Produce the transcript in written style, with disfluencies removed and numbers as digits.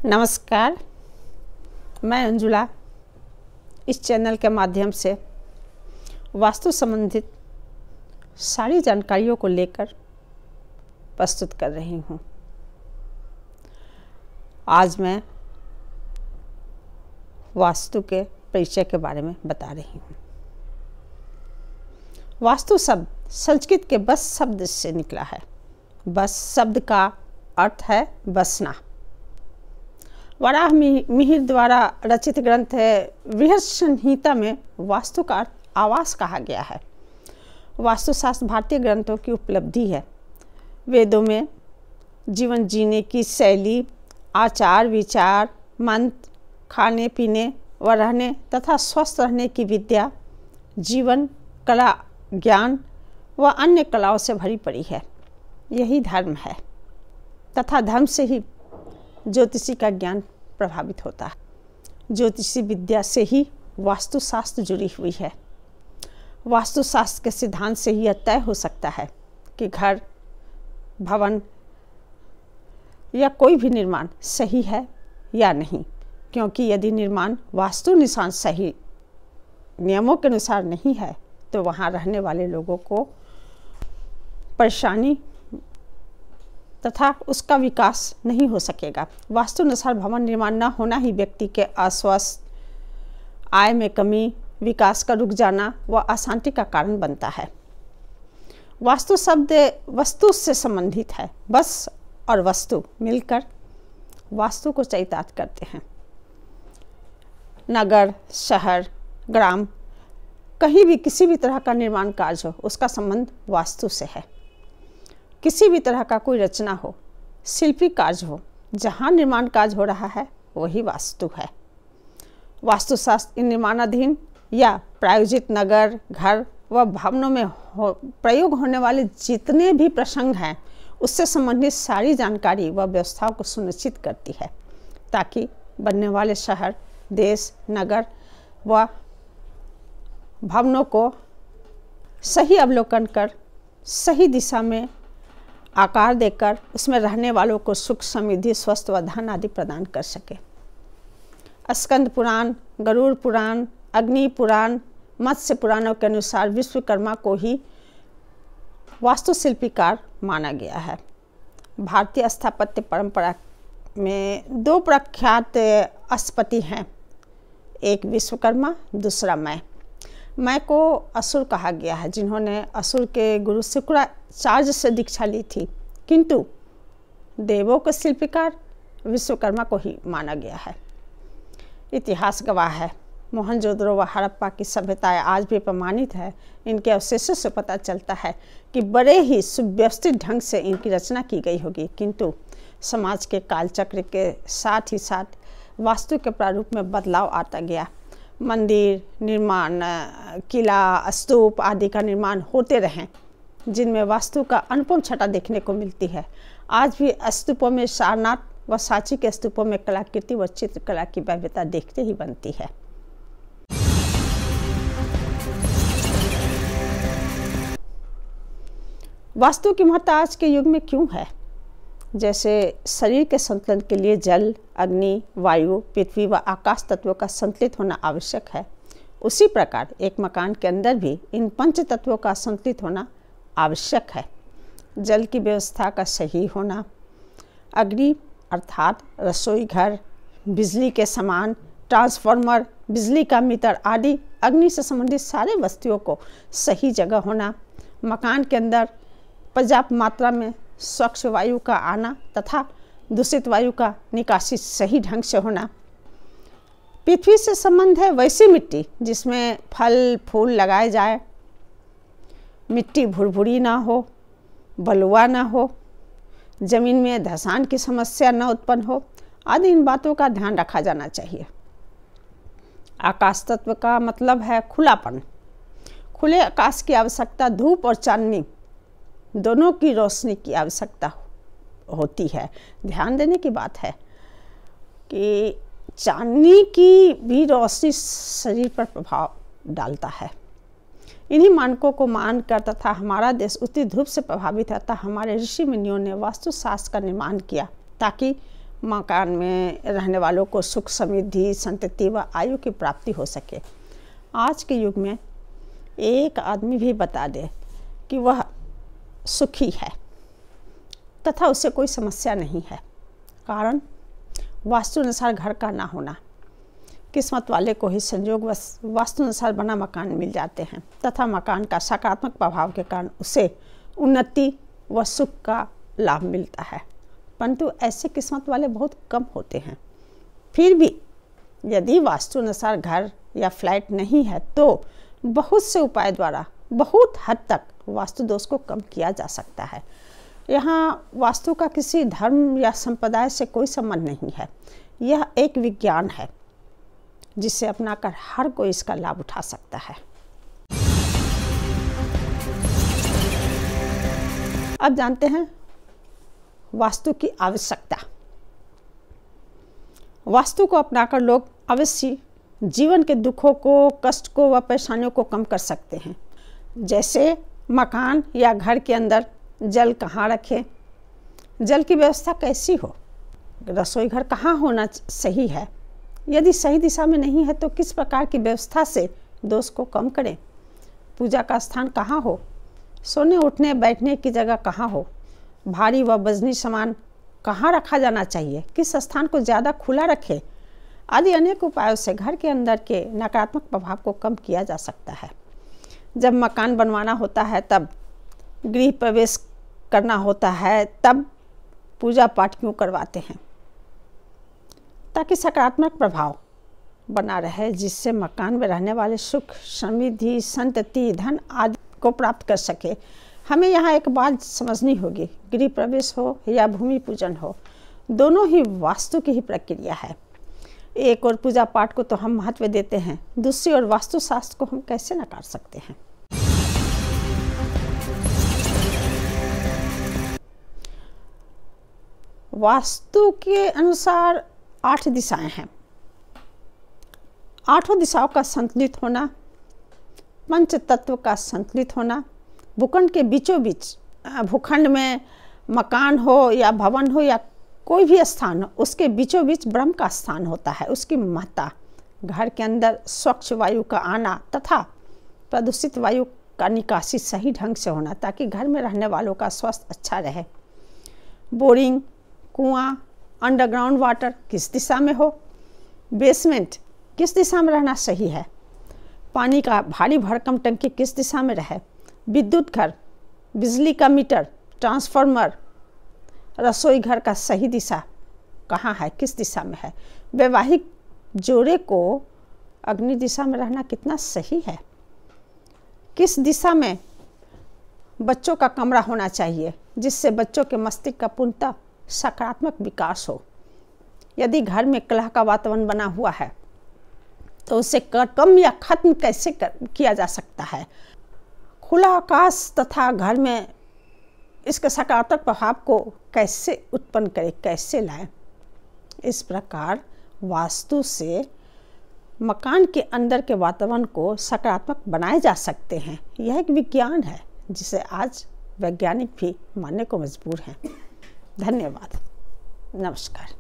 नमस्कार, मैं अंजुला इस चैनल के माध्यम से वास्तु संबंधित सारी जानकारियों को लेकर प्रस्तुत कर रही हूँ। आज मैं वास्तु के परिचय के बारे में बता रही हूँ। वास्तु शब्द संस्कृत के बस शब्द से निकला है। बस शब्द का अर्थ है बसना। वराह मिहिर द्वारा रचित ग्रंथ बृहद संहिता में वास्तु का अर्थ आवास कहा गया है। वास्तुशास्त्र भारतीय ग्रंथों की उपलब्धि है। वेदों में जीवन जीने की शैली, आचार विचार, मंत्र, खाने पीने व रहने तथा स्वस्थ रहने की विद्या, जीवन कला, ज्ञान व अन्य कलाओं से भरी पड़ी है। यही धर्म है तथा धर्म से ही ज्योतिषी का ज्ञान प्रभावित होता है। ज्योतिषी विद्या से ही वास्तुशास्त्र जुड़ी हुई है। वास्तुशास्त्र के सिद्धांत से ही यह तय हो सकता है कि घर, भवन या कोई भी निर्माण सही है या नहीं, क्योंकि यदि निर्माण वास्तु निशान सही नियमों के अनुसार नहीं है तो वहाँ रहने वाले लोगों को परेशानी तथा उसका विकास नहीं हो सकेगा। वास्तु अनुसार भवन निर्माण न होना ही व्यक्ति के अस्वस्थ, आय में कमी, विकास का रुक जाना व अशांति का कारण बनता है। वास्तु शब्द वस्तु से संबंधित है। बस और वस्तु मिलकर वास्तु को चरितार्थ करते हैं। नगर, शहर, ग्राम, कहीं भी किसी भी तरह का निर्माण कार्य हो, उसका संबंध वास्तु से है। किसी भी तरह का कोई रचना हो, शिल्पी कार्य हो, जहाँ निर्माण कार्य हो रहा है वही वास्तु है। वास्तुशास्त्र इन निर्माणाधीन या प्रायोजित नगर, घर व भवनों में प्रयोग होने वाले जितने भी प्रसंग हैं उससे संबंधित सारी जानकारी व व्यवस्थाओं को सुनिश्चित करती है, ताकि बनने वाले शहर, देश, नगर व भवनों को सही अवलोकन कर सही दिशा में आकार देकर उसमें रहने वालों को सुख, समृद्धि, स्वस्थ व धन आदि प्रदान कर सके। स्कंद पुराण, गरुड़ पुराण, अग्नि पुराण, मत्स्य पुराणों के अनुसार विश्वकर्मा को ही वास्तुशिल्पीकार माना गया है। भारतीय स्थापत्य परंपरा में दो प्रख्यात स्थपति हैं, एक विश्वकर्मा, दूसरा मैं को असुर कहा गया है, जिन्होंने असुर के गुरु शुक्राचार्य से दीक्षा ली थी, किंतु देवों के शिल्पकार विश्वकर्मा को ही माना गया है। इतिहास गवाह है। मोहनजोदड़ो व हड़प्पा की सभ्यताएं आज भी प्रमाणित है। इनके अवशेषों से पता चलता है कि बड़े ही सुव्यवस्थित ढंग से इनकी रचना की गई होगी, किंतु समाज के कालचक्र के साथ ही साथ वास्तु के प्रारूप में बदलाव आता गया। मंदिर निर्माण, किला, स्तूप आदि का निर्माण होते रहे, जिनमें वास्तु का अनुपम छटा देखने को मिलती है। आज भी स्तूपों में सारनाथ व सांची के स्तूपों में कलाकृति व चित्रकला की भव्यता देखते ही बनती है। वास्तु की महत्ता आज के युग में क्यों है? जैसे शरीर के संतुलन के लिए जल, अग्नि, वायु, पृथ्वी व आकाश तत्वों का संतुलित होना आवश्यक है, उसी प्रकार एक मकान के अंदर भी इन पंच तत्वों का संतुलित होना आवश्यक है। जल की व्यवस्था का सही होना, अग्नि अर्थात रसोई घर, बिजली के सामान, ट्रांसफार्मर, बिजली का मीटर आदि अग्नि से संबंधित सारे वस्तुओं को सही जगह होना, मकान के अंदर पर्याप्त मात्रा में स्वच्छ वायु का आना तथा दूषित वायु का निकासी सही ढंग से होना। पृथ्वी से संबंध है वैसी मिट्टी जिसमें फल फूल लगाए जाए, मिट्टी भुरभुरी ना हो, बलुआ ना हो, जमीन में धंसान की समस्या न उत्पन्न हो आदि इन बातों का ध्यान रखा जाना चाहिए। आकाश तत्व का मतलब है खुलापन। खुले आकाश की आवश्यकता धूप और चांदनी दोनों की रोशनी की आवश्यकता होती है। ध्यान देने की बात है कि चांदनी की भी रोशनी शरीर पर प्रभाव डालता है। इन्हीं मानकों को मानकर तथा हमारा देश उत्तरी ध्रुव से प्रभावित है, हमारे ऋषि मुनियों ने वास्तुशास्त्र का निर्माण किया ताकि मकान में रहने वालों को सुख समृद्धि संतति व आयु की प्राप्ति हो सके। आज के युग में एक आदमी भी बता दे कि वह सुखी है तथा उसे कोई समस्या नहीं है, कारण वास्तु अनुसार घर का ना होना। किस्मत वाले को ही संयोग वास्तु अनुसार बना मकान मिल जाते हैं तथा मकान का सकारात्मक प्रभाव के कारण उसे उन्नति व सुख का लाभ मिलता है, परंतु ऐसे किस्मत वाले बहुत कम होते हैं। फिर भी यदि वास्तु अनुसार घर या फ्लैट नहीं है तो बहुत से उपाय द्वारा बहुत हद तक वास्तु दोष को कम किया जा सकता है। यहाँ वास्तु का किसी धर्म या संप्रदाय से कोई संबंध नहीं है, यह एक विज्ञान है जिसे अपनाकर हर कोई इसका लाभ उठा सकता है। अब जानते हैं वास्तु की आवश्यकता। वास्तु को अपनाकर लोग अवश्य जीवन के दुखों को, कष्ट को व परेशानियों को कम कर सकते हैं। जैसे मकान या घर के अंदर जल कहाँ रखें, जल की व्यवस्था कैसी हो, रसोई घर कहाँ होना सही है, यदि सही दिशा में नहीं है तो किस प्रकार की व्यवस्था से दोष को कम करें, पूजा का स्थान कहाँ हो, सोने उठने बैठने की जगह कहाँ हो, भारी व वजनी सामान कहाँ रखा जाना चाहिए, किस स्थान को ज़्यादा खुला रखें, आदि अनेक उपायों से घर के अंदर के नकारात्मक प्रभाव को कम किया जा सकता है। जब मकान बनवाना होता है, तब गृह प्रवेश करना होता है, तब पूजा पाठ क्यों करवाते हैं, ताकि सकारात्मक प्रभाव बना रहे, जिससे मकान में रहने वाले सुख समृद्धि संतति धन आदि को प्राप्त कर सके। हमें यहाँ एक बात समझनी होगी, गृह प्रवेश हो या भूमि पूजन हो, दोनों ही वास्तु की ही प्रक्रिया है। एक और पूजा पाठ को तो हम महत्व देते हैं, दूसरी ओर वास्तु शास्त्र को हम कैसे नकार सकते हैं। वास्तु के अनुसार 8 दिशाएं हैं। 8 दिशाओं का संतुलित होना, पंच तत्व का संतुलित होना, भूखंड के बीचों बीच, भूखंड में मकान हो या भवन हो या कोई भी स्थान हो, उसके बीचों बीच ब्रह्म का स्थान होता है, उसकी महत्ता, घर के अंदर स्वच्छ वायु का आना तथा प्रदूषित वायु का निकासी सही ढंग से होना, ताकि घर में रहने वालों का स्वास्थ्य अच्छा रहे। बोरिंग, कुआं, अंडरग्राउंड वाटर किस दिशा में हो, बेसमेंट किस दिशा में रहना सही है, पानी का भारी भरकम टंकी किस दिशा में रहे, विद्युत घर, बिजली का मीटर, ट्रांसफार्मर, रसोई घर का सही दिशा कहाँ है, किस दिशा में है, वैवाहिक जोड़े को अग्नि दिशा में रहना कितना सही है, किस दिशा में बच्चों का कमरा होना चाहिए जिससे बच्चों के मस्तिष्क का पूर्णतः सकारात्मक विकास हो। यदि घर में कलह का वातावरण बना हुआ है तो उसे कम या खत्म कैसे किया जा सकता है, खुला आकाश तथा घर में इसके सकारात्मक प्रभाव को कैसे उत्पन्न करें, कैसे लाएं। इस प्रकार वास्तु से मकान के अंदर के वातावरण को सकारात्मक बनाए जा सकते हैं। यह एक विज्ञान है जिसे आज वैज्ञानिक भी मानने को मजबूर हैं। धन्यवाद। नमस्कार।